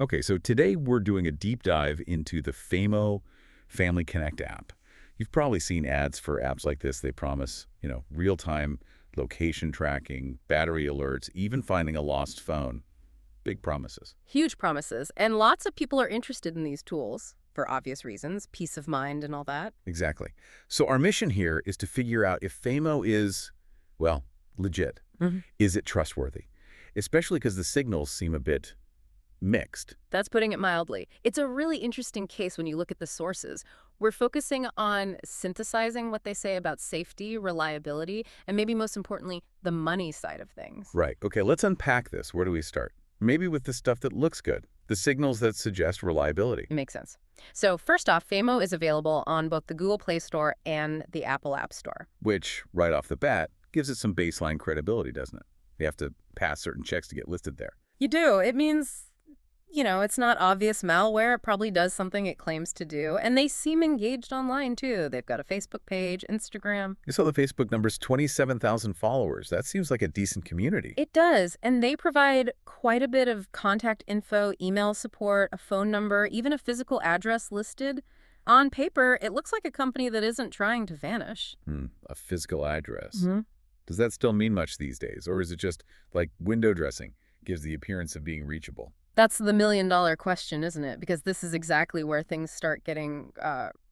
Okay, so today we're doing a deep dive into the Famio Family Connect app. You've probably seen ads for apps like this. They promise, real-time location tracking, battery alerts, even finding a lost phone. Big promises. Huge promises, and lots of people are interested in these tools for obvious reasons, peace of mind and all that. Exactly. So our mission here is to figure out if Famio is, well, legit. Is it trustworthy? Especially because the signals seem a bit mixed. That's putting it mildly. It's a really interesting case when you look at the sources. We're focusing on synthesizing what they say about safety, reliability, and maybe most importantly, the money side of things. Right. Okay, let's unpack this. Where do we start? Maybe with the stuff that looks good, the signals that suggest reliability. It makes sense. So first off, Famio is available on both the Google Play Store and the Apple App Store. Which, right off the bat, gives it some baseline credibility, doesn't it? You have to pass certain checks to get listed there. You do. It means, it's not obvious malware. It probably does something it claims to do. And they seem engaged online, too. They've got a Facebook page, Instagram. You saw the Facebook number's 27,000 followers. That seems like a decent community. It does. And they provide quite a bit of contact info, email support, a phone number, even a physical address listed. On paper, it looks like a company that isn't trying to vanish. A physical address. Does that still mean much these days? Or is it just like window dressing, gives the appearance of being reachable? That's the million-dollar question, isn't it? Because this is exactly where things start getting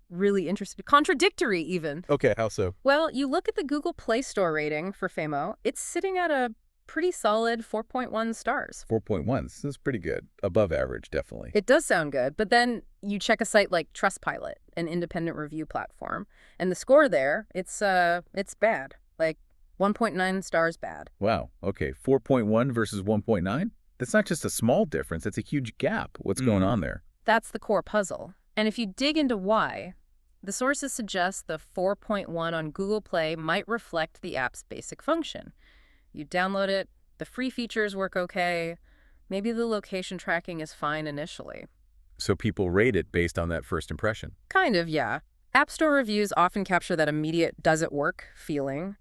really interesting, contradictory even. Okay, how so? Well, you look at the Google Play Store rating for Famio, it's sitting at a pretty solid 4.1 stars. 4.1, this is pretty good. Above average, definitely. It does sound good, but then you check a site like Trustpilot, an independent review platform, and the score there, it's bad. Like 1.9 stars bad. Wow, okay, 4.1 versus 1.9? That's not just a small difference, it's a huge gap. What's going on there? That's the core puzzle. And if you dig into why, the sources suggest the 4.1 on Google Play might reflect the app's basic function. You download it, the free features work okay, maybe the location tracking is fine initially. So people rate it based on that first impression? Kind of, yeah. App Store reviews often capture that immediate does-it-work feeling.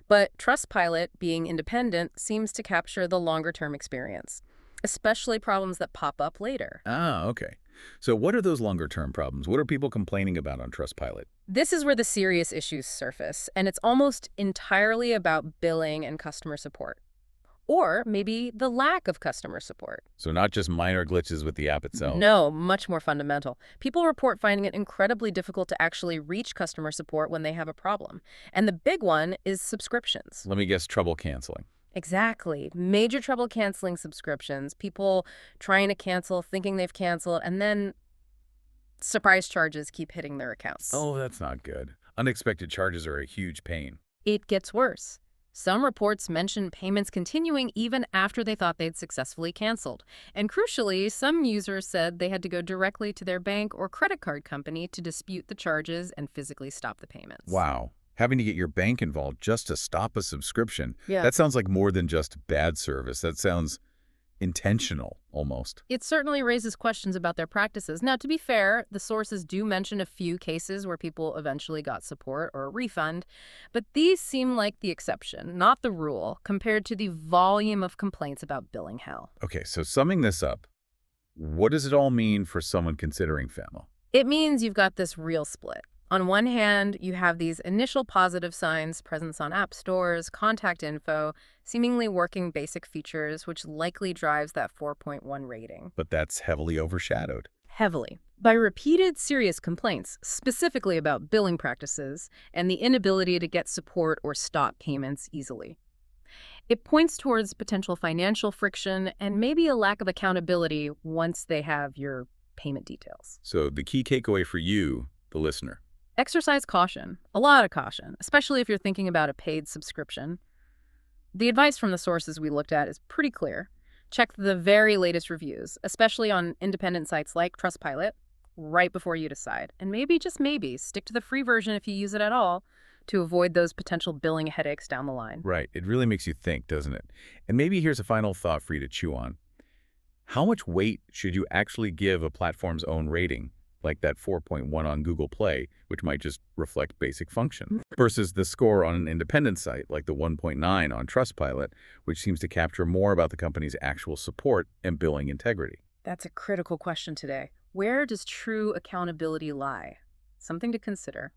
But Trustpilot, being independent, seems to capture the longer-term experience, especially problems that pop up later. Ah, okay. So what are those longer-term problems? What are people complaining about on Trustpilot? This is where the serious issues surface, and it's almost entirely about billing and customer support. Or maybe the lack of customer support. So not just minor glitches with the app itself. No, much more fundamental. People report finding it incredibly difficult to actually reach customer support when they have a problem. And the big one is subscriptions. Let me guess, trouble canceling. Exactly. Major trouble canceling subscriptions. People trying to cancel, thinking they've canceled, and then surprise charges keep hitting their accounts. Oh, that's not good. Unexpected charges are a huge pain. It gets worse. Some reports mention payments continuing even after they thought they'd successfully canceled. And crucially, some users said they had to go directly to their bank or credit card company to dispute the charges and physically stop the payments. Wow. Having to get your bank involved just to stop a subscription. Yeah. That sounds like more than just bad service. That sounds intentional, almost. It certainly raises questions about their practices. Now, to be fair, the sources do mention a few cases where people eventually got support or a refund, but these seem like the exception, not the rule, compared to the volume of complaints about billing hell. Okay, so summing this up, what does it all mean for someone considering Famio? It means you've got this real split. On one hand, you have these initial positive signs, presence on app stores, contact info, seemingly working basic features, which likely drives that 4.1 rating. But that's heavily overshadowed. Heavily. By repeated serious complaints, specifically about billing practices and the inability to get support or stop payments easily. It points towards potential financial friction and maybe a lack of accountability once they have your payment details. So the key takeaway for you, the listener. Exercise caution, a lot of caution, especially if you're thinking about a paid subscription. The advice from the sources we looked at is pretty clear. Check the very latest reviews, especially on independent sites like Trustpilot, right before you decide. And maybe, just maybe, stick to the free version if you use it at all to avoid those potential billing headaches down the line. Right. It really makes you think, doesn't it? And maybe here's a final thought for you to chew on. How much weight should you actually give a platform's own rating, like that 4.1 on Google Play, which might just reflect basic function, versus the score on an independent site like the 1.9 on Trustpilot, which seems to capture more about the company's actual support and billing integrity? That's a critical question today. Where does true accountability lie? Something to consider.